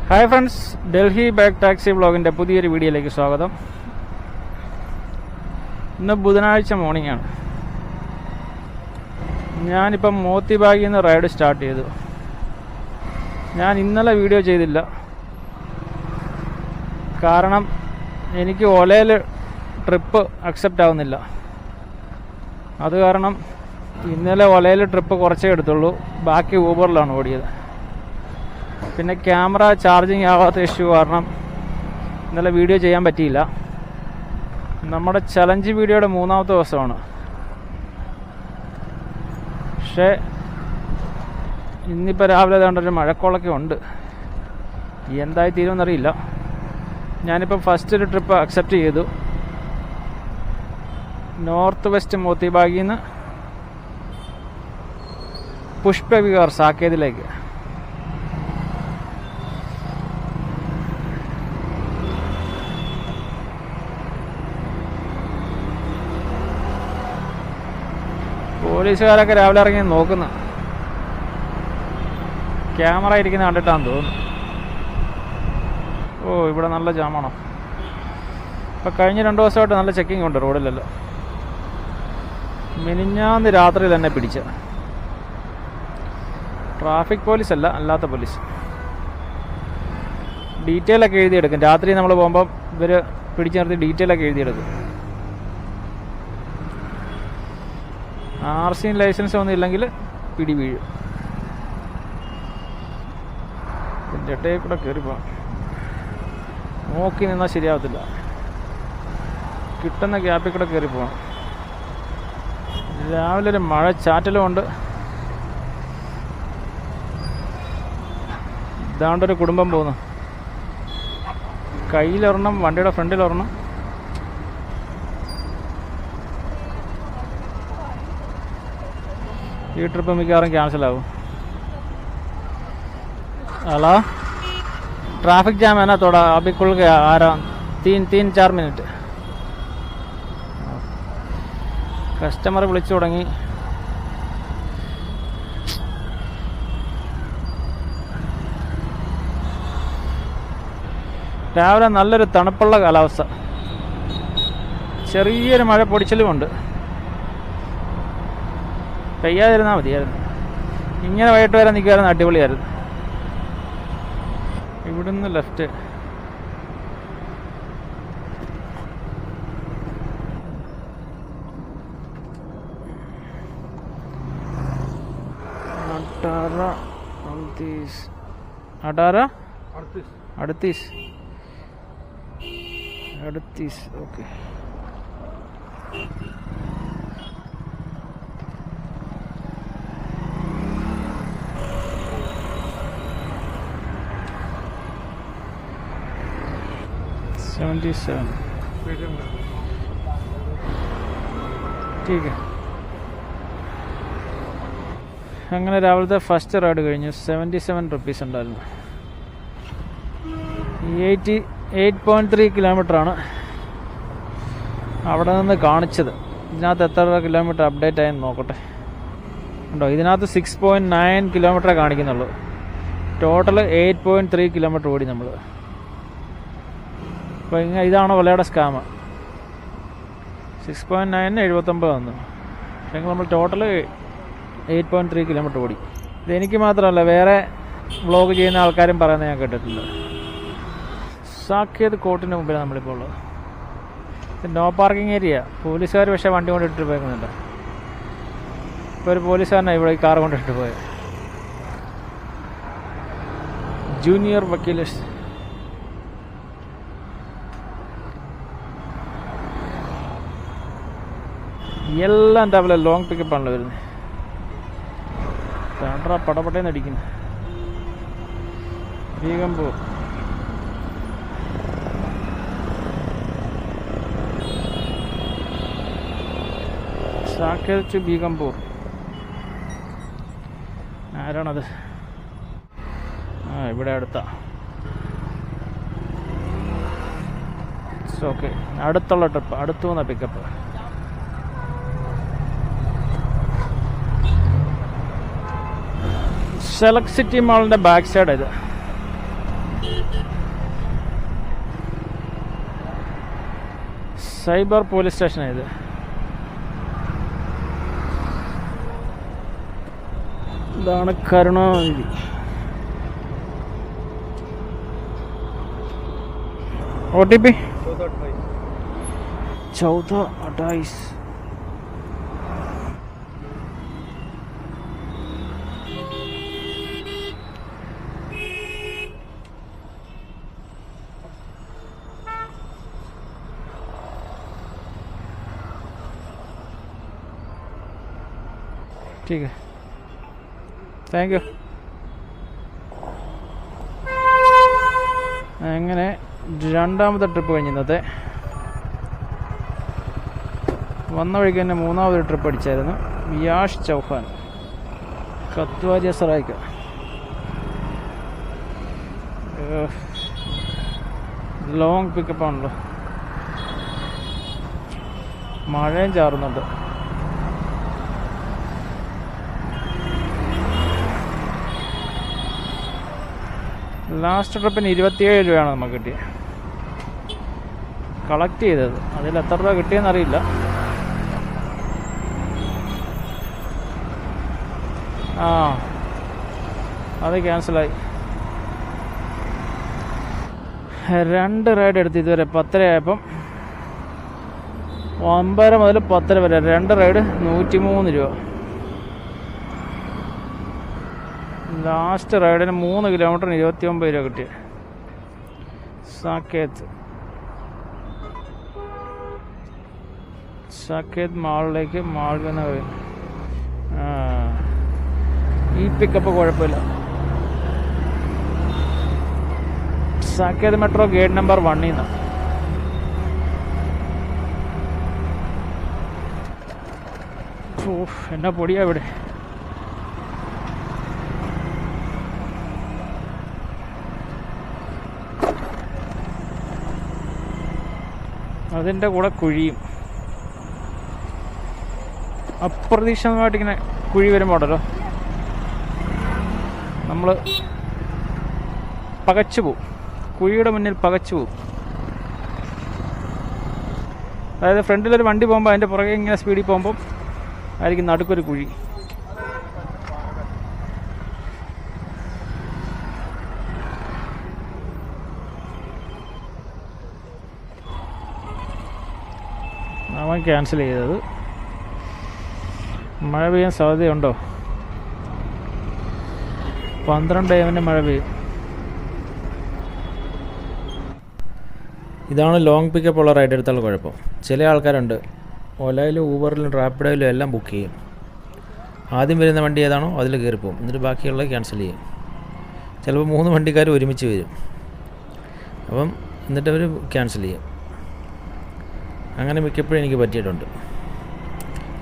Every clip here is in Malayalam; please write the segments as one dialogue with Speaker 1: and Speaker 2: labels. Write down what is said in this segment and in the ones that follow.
Speaker 1: Hi friends, Delhi back taxi വ്ളോഗിൻ്റെ പുതിയൊരു വീഡിയോയിലേക്ക് സ്വാഗതം. ഇന്ന് ബുധനാഴ്ച മോർണിംഗ് ആണ്. ഞാനിപ്പം മോത്തിബാഗിൽ നിന്ന് റൈഡ് സ്റ്റാർട്ട് ചെയ്തു. ഞാൻ ഇന്നലെ വീഡിയോ ചെയ്തില്ല, കാരണം എനിക്ക് ഒലയിൽ ട്രിപ്പ് അക്സെപ്റ്റ് ആവുന്നില്ല. അത് കാരണം ഇന്നലെ ഒലയിൽ ട്രിപ്പ് കുറച്ചേ എടുത്തുള്ളൂ, ബാക്കി ഊബറിലാണ് ഓടിയത്. പിന്നെ ക്യാമറ ചാർജിങ് ആവാത്ത ഇഷ്യൂ കാരണം ഇന്നലെ വീഡിയോ ചെയ്യാൻ പറ്റിയില്ല. നമ്മുടെ ചലഞ്ച് വീഡിയോയുടെ 3ാമത്തെ ദിവസമാണ്. പക്ഷേ ഇന്നിപ്പോൾ രാവിലെ ഏതാണ്ടൊരു മഴക്കോളൊക്കെ ഉണ്ട്. എന്തായി തീരുമെന്നറിയില്ല. ഞാനിപ്പം ഫസ്റ്റ് ഒരു ട്രിപ്പ് അക്സെപ്റ്റ് ചെയ്തു. നോർത്ത് വെസ്റ്റ് മോത്തിബാഗിൽ നിന്ന് പുഷ്പവിഹാർ സാക്കേതിലേക്ക്. പോലീസുകാരൊക്കെ രാവിലെ ഇറങ്ങി നോക്കുന്നു. ക്യാമറ ഇരിക്കുന്ന കണ്ടിട്ടാന്ന് തോന്നുന്നു. ഓ, ഇവിടെ നല്ല ജാമാണോ? ഇപ്പം കഴിഞ്ഞ 2 ദിവസമായിട്ട് നല്ല ചെക്കിംഗ് ഉണ്ട് റോഡിലെല്ലാം. മിനിഞ്ഞാന്ന് രാത്രി തന്നെ പിടിച്ച ട്രാഫിക് പോലീസ് അല്ല, അല്ലാത്ത പോലീസ്. ഡീറ്റെയിലൊക്കെ എഴുതിയെടുക്കും. രാത്രി നമ്മൾ പോകുമ്പം ഇവർ പിടിച്ചു നിർത്തി ഡീറ്റെയിലൊക്കെ എഴുതിയെടുക്കും. RC ലൈസൻസ് ഒന്നും ഇല്ലെങ്കിൽ പിടി വീഴും. ഇതിൻ്റെ ഇടയിൽ കൂടെ കയറി പോകാം. നോക്കി നിന്നാൽ ശരിയാവത്തില്ല. കിട്ടുന്ന ഗ്യാപ്പിൽ കൂടെ കയറി പോകണം. രാവിലെ ഒരു മഴ ചാറ്റലും ഉണ്ട്. ഇതാണ്ടൊരു കുടുംബം പോകുന്നു. കയ്യിലൊരെണ്ണം, വണ്ടിയുടെ ഫ്രണ്ടിലൊരെണ്ണം. ഈ ട്രിപ്പ് മിക്കവാറും ക്യാൻസലാകും. ഹലോ, ट्रैफिक जाम है ना थोड़ा, अभी खुल गया, आ रहा 3-4 मिनट. കസ്റ്റമർ വിളിച്ചു തുടങ്ങി. രാവിലെ നല്ലൊരു തണുപ്പുള്ള കാലാവസ്ഥ, ചെറിയൊരു മഴ പൊടിച്ചലുമുണ്ട്. പെയ്യാതിരുന്നാൽ മതിയായിരുന്നു. ഇങ്ങനെ വൈകിട്ട് വരെ നിൽക്കുമായിരുന്നു, അടിപൊളിയായിരുന്നു. ഇവിടുന്ന് ലെഫ്റ്റ്. अड़तीस ओके. ठीक है. അങ്ങനെ രാവിലത്തെ ഫസ്റ്റ് റൈഡ് കഴിഞ്ഞു. 77 റുപ്പീസ് ഉണ്ടായിരുന്നു. 8.3 കിലോമീറ്ററാണ് അവിടെ നിന്ന് കാണിച്ചത്. ഇതിനകത്ത് എത്ര കിലോമീറ്റർ അപ്ഡേറ്റ് ആയെന്ന് നോക്കട്ടെ. ഉണ്ടോ? ഇതിനകത്ത് 6.9 കിലോമീറ്ററേ കാണിക്കുന്നുള്ളൂ. ടോട്ടൽ 8.3 കിലോമീറ്റർ ഓടി നമ്മൾ. അപ്പോൾ ഇതാണ് ഒലയുടെ സ്കാം. 6.9 79 വന്നു. പക്ഷേ നമ്മൾ ടോട്ടൽ 8.3 കിലോമീറ്റർ ഓടി. ഇതെനിക്ക് മാത്രമല്ല, വേറെ വ്ളോഗ് ചെയ്യുന്ന ആൾക്കാരും പറയുന്നത് ഞാൻ കേട്ടിട്ടുണ്ട്. സാക്കേത് കോർട്ടിന് മുമ്പിലാണ് നമ്മളിപ്പോൾ ഉള്ളത്. No parking area. പോലീസുകാർ പക്ഷേ വണ്ടി കൊണ്ടിട്ട് പോയിരുന്നുണ്ട്. ഇപ്പോൾ ഒരു പോലീസുകാരനാണ് ഇവിടെ ഈ കാർ കൊണ്ടിട്ട് പോയത്. ജൂനിയർ വക്കീലേഴ്സ്. എല്ലാം രാവിലെ ലോങ് പിക്കപ്പാണല്ലോ വരുന്നത്. താണ്ട്ര പടപടേന്ന് അടിക്കുന്നു. ബീഗംപൂർ. സാക്കേത് ടു ബീഗംപൂർ. ആരാണത്? ഇവിടെ അടുത്ത. ഓക്കെ, അടുത്തുള്ള ട്രിപ്പ്, അടുത്തു വന്ന പിക്കപ്പ്. സെലക്ട് സിറ്റി മാളിൻ്റെ ബാക്ക് സൈഡ് ഇത്. സൈബർ പോലീസ് സ്റ്റേഷനാണ് ഇത്. ഇതാണ് കരുണാനിധി. OTP 1428. ठीक है, താങ്ക് യു. അങ്ങനെ രണ്ടാമത്തെ ട്രിപ്പ് കഴിഞ്ഞ് ഇന്നത്തെ. വന്ന വഴിക്ക് തന്നെ മൂന്നാമതൊരു ട്രിപ്പ് അടിച്ചായിരുന്നു. യാഷ് ചൗഹാൻ, കത്വാരിയ സറായിക്ക. ലോങ് പിക്കപ്പ് ആണല്ലോ. മഴയും ചാറുന്നുണ്ട്. ലാസ്റ്റ് ട്രിപ്പിന് 27 രൂപയാണ് നമുക്ക് കിട്ടിയത്. കളക്ട് ചെയ്തത് അതിൽ എത്ര രൂപ കിട്ടിയെന്നറിയില്ല. അത് ക്യാൻസലായി. 2 റൈഡ് എടുത്ത് ഇതുവരെ 10 ആയപ്പം 9 മുതൽ 10 വരെ 2 റൈഡ് 103 രൂപ. ലാസ്റ്റ് റൈഡിന് 3 കിലോമീറ്ററിന് 29 രൂപ കിട്ടിയ. സാക്കേത് മാളിലേക്ക് മാൾഗന വഴി. ഈ പിക്കപ്പ് കുഴപ്പമില്ല. സാക്കേത് മെട്രോ ഗേറ്റ് നമ്പർ 1 ൽ നിന്ന്. എന്നാ പൊടിയാ ഇവിടെ. അതിൻ്റെ കൂടെ കുഴിയും. അപ്രതീക്ഷിതമായിട്ടിങ്ങനെ കുഴി വരുമ്പോൾ ഉണ്ടല്ലോ നമ്മൾ പകച്ചു പോവും. കുഴിയുടെ മുന്നിൽ പകച്ചു പോവും. അതായത് ഫ്രണ്ടിലൊരു വണ്ടി പോകുമ്പോൾ അതിൻ്റെ പുറകെ ഇങ്ങനെ സ്പീഡിൽ പോകുമ്പം ആയിരിക്കും നടുക്കൊരു കുഴി. അവൻ ക്യാൻസൽ ചെയ്തത്. മഴ പെയ്യാൻ സാധ്യതയുണ്ടോ? 12 AM മഴ പെയ്യും. ഇതാണ് ലോങ് പിക്കപ്പ് ഉള്ള റൈഡ് എടുത്തുള്ള കുഴപ്പം. ചില ആൾക്കാരുണ്ട് ഓലയിലും ഊബറിലും റാപ്പിഡോയിലും എല്ലാം ബുക്ക് ചെയ്യും. ആദ്യം വരുന്ന വണ്ടി ഏതാണോ അതിൽ കയറിപ്പോവും. എന്നിട്ട് ബാക്കിയുള്ളത് ക്യാൻസൽ ചെയ്യും. ചിലപ്പോൾ 3 വണ്ടിക്കാർ ഒരുമിച്ച് വരും. അപ്പം എന്നിട്ട് അവർ ക്യാൻസൽ ചെയ്യും. അങ്ങനെ മിക്കപ്പോഴും എനിക്ക് പറ്റിയിട്ടുണ്ട്.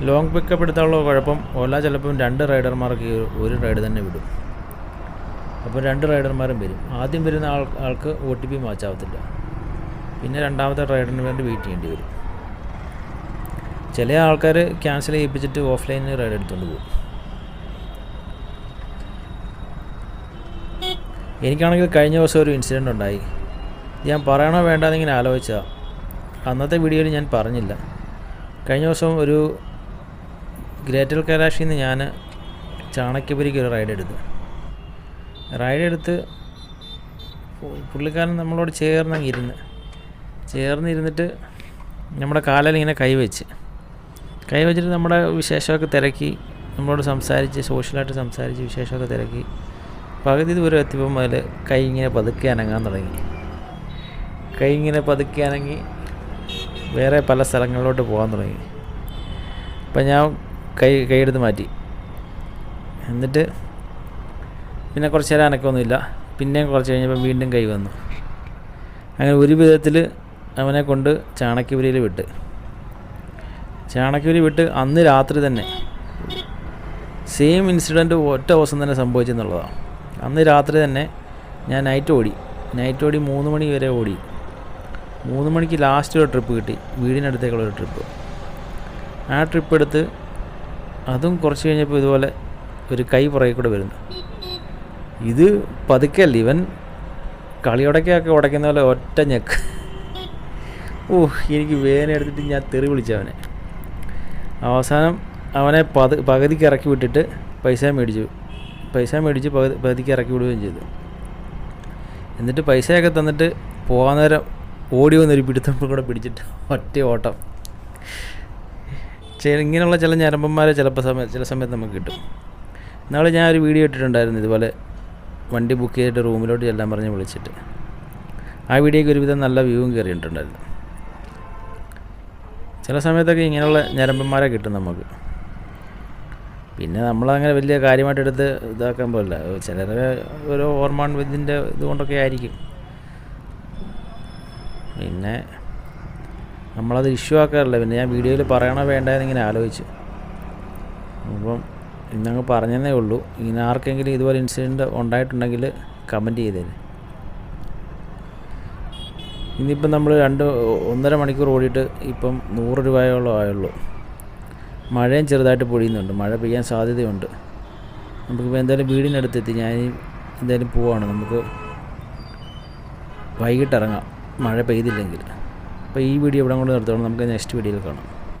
Speaker 1: ലോങ് പിക്കപ്പ് എടുത്താലുള്ള കുഴപ്പം ഓല ചിലപ്പം 2 റൈഡർമാർക്ക് 1 റൈഡ് തന്നെ വിടും. അപ്പോൾ 2 റൈഡർമാരും വരും. ആദ്യം വരുന്ന ആൾക്ക് OTP മാച്ചാവത്തില്ല. പിന്നെ രണ്ടാമത്തെ റൈഡറിന് വേണ്ടി വെയിറ്റ് ചെയ്യേണ്ടി വരും. ചില ആൾക്കാർ ക്യാൻസൽ ചെയ്യിപ്പിച്ചിട്ട് ഓഫ്ലൈനിൽ റൈഡ് എടുത്തുകൊണ്ട് പോകും. എനിക്കാണെങ്കിൽ കഴിഞ്ഞ ദിവസം ഒരു ഇൻസിഡൻ്റ് ഉണ്ടായി. ഞാൻ പറയണോ വേണ്ടാന്നിങ്ങനെ ആലോചിച്ചാൽ അന്നത്തെ വീഡിയോയിൽ ഞാൻ പറഞ്ഞില്ല. കഴിഞ്ഞ ദിവസം ഒരു ഗ്രേറ്റർ കൈലാഷിൽ നിന്ന് ഞാൻ ചാണക്യപുരിക്ക് ഒരു റൈഡ് എടുത്ത് പുള്ളിക്കാരൻ നമ്മളോട് ചേർന്നിരുന്നിട്ട് നമ്മുടെ കാലിൽ ഇങ്ങനെ കൈവച്ചിട്ട് നമ്മുടെ വിശേഷമൊക്കെ തിരക്കി, നമ്മളോട് സംസാരിച്ച് സോഷ്യലായിട്ട് സംസാരിച്ച് വിശേഷമൊക്കെ തിരക്കി പകുതി ദൂരം എത്തിയപ്പോൾ മുതൽ കൈ ഇങ്ങനെ പതുക്കെ അനങ്ങാൻ തുടങ്ങി. കൈ ഇങ്ങനെ പതുക്കെ അനങ്ങി വേറെ പല സ്ഥലങ്ങളിലോട്ട് പോകാൻ തുടങ്ങി. അപ്പം ഞാൻ കൈയെടുത്ത് മാറ്റി. എന്നിട്ട് പിന്നെ കുറച്ച് നേരം അനക്കമൊന്നുമില്ല. പിന്നെയും കുറച്ച് കഴിഞ്ഞപ്പോൾ വീണ്ടും കൈ വന്നു. അങ്ങനെ ഒരു വിധത്തിൽ അവനെ കൊണ്ട് ചാണക്യപുരിയിൽ വിട്ട് അന്ന് രാത്രി തന്നെ സെയിം ഇൻസിഡൻറ്റ് ഒറ്റ ദിവസം തന്നെ സംഭവിച്ചെന്നുള്ളതാണ്. അന്ന് രാത്രി തന്നെ ഞാൻ നൈറ്റ് ഓടി 3 മണി വരെ ഓടി. 3 മണിക്ക് ലാസ്റ്റ് ഒരു ട്രിപ്പ് കിട്ടി, വീടിനടുത്തേക്കുള്ളൊരു ട്രിപ്പ്. ആ ട്രിപ്പ് എടുത്ത് അതും കുറച്ച് കഴിഞ്ഞപ്പോൾ ഇതുപോലെ ഒരു കൈ പുറകെ കൂടെ വരുന്നു. ഇത് പതുക്കെയല്ല, ഇവൻ കളിയുടക്കൊക്കെ ഉടയ്ക്കുന്ന പോലെ ഒറ്റ ഞെക്ക്. എനിക്ക് വേദന എടുത്തിട്ട് ഞാൻ തെറി വിളിച്ചവനെ. അവസാനം അവനെ പകുതിക്ക് ഇറക്കി വിട്ടിട്ട് പൈസ മേടിച്ച് പകുതിക്ക് ഇറക്കി വിടുകയും ചെയ്തു. എന്നിട്ട് പൈസയൊക്കെ തന്നിട്ട് പോകാൻ നേരം ഓടി വന്നൊരു പിടുത്തം കൂടെ പിടിച്ചിട്ട് ഒറ്റ ഓട്ടം. ഇങ്ങനെയുള്ള ചില ഞരമ്പന്മാരെ ചില സമയത്ത് നമുക്ക് കിട്ടും. നാളെ ഞാൻ ഒരു വീഡിയോ ഇട്ടിട്ടുണ്ടായിരുന്നു ഇതുപോലെ വണ്ടി ബുക്ക് ചെയ്തിട്ട് റൂമിലോട്ട് ചെല്ലാൻ പറഞ്ഞ് വിളിച്ചിട്ട്. ആ വീഡിയോയ്ക്ക് ഒരുവിധം നല്ല വ്യൂവും കയറിയിട്ടുണ്ടായിരുന്നു. ചില സമയത്തൊക്കെ ഇങ്ങനെയുള്ള ഞരമ്പന്മാരെ കിട്ടും നമുക്ക്. പിന്നെ നമ്മളങ്ങനെ വലിയ കാര്യമായിട്ട് എടുത്ത് ഇതാക്കാൻ പോലില്ല. ചിലരെ ഓരോ ഹോർമോൺ ഇതിൻ്റെ ഇതുകൊണ്ടൊക്കെ ആയിരിക്കും. പിന്നെ നമ്മളത് ഇഷ്യൂ ആക്കാറില്ല. പിന്നെ ഞാൻ വീഡിയോയിൽ പറയണോ വേണ്ടതെന്നിങ്ങനെ ആലോചിച്ചു. അപ്പം ഇന്നങ്ങ് പറഞ്ഞതേ ഉള്ളൂ. ഇങ്ങനെ ആർക്കെങ്കിലും ഇതുപോലെ ഇൻസിഡൻറ്റ് ഉണ്ടായിട്ടുണ്ടെങ്കിൽ കമൻറ്റ് ചെയ്തേന്. ഇന്നിപ്പം നമ്മൾ 1.5 മണിക്കൂർ ഓടിയിട്ട് ഇപ്പം 100 രൂപയോളം ആയുള്ളൂ. മഴയും ചെറുതായിട്ട് പൊഴിയുന്നുണ്ട്. മഴ പെയ്യാൻ സാധ്യതയുണ്ട്. നമുക്കിപ്പോൾ എന്തായാലും വീടിനടുത്തെത്തി. ഞാൻ എന്തായാലും പോവാണ്. നമുക്ക് വൈകിട്ട് ഇറങ്ങാം മഴ പെയ്തില്ലെങ്കിൽ. അപ്പോൾ ഈ വീഡിയോ ഇവിടെ കൊണ്ട് നിർത്തണം. നമുക്ക് നെക്സ്റ്റ് വീഡിയോയിൽ കാണാം.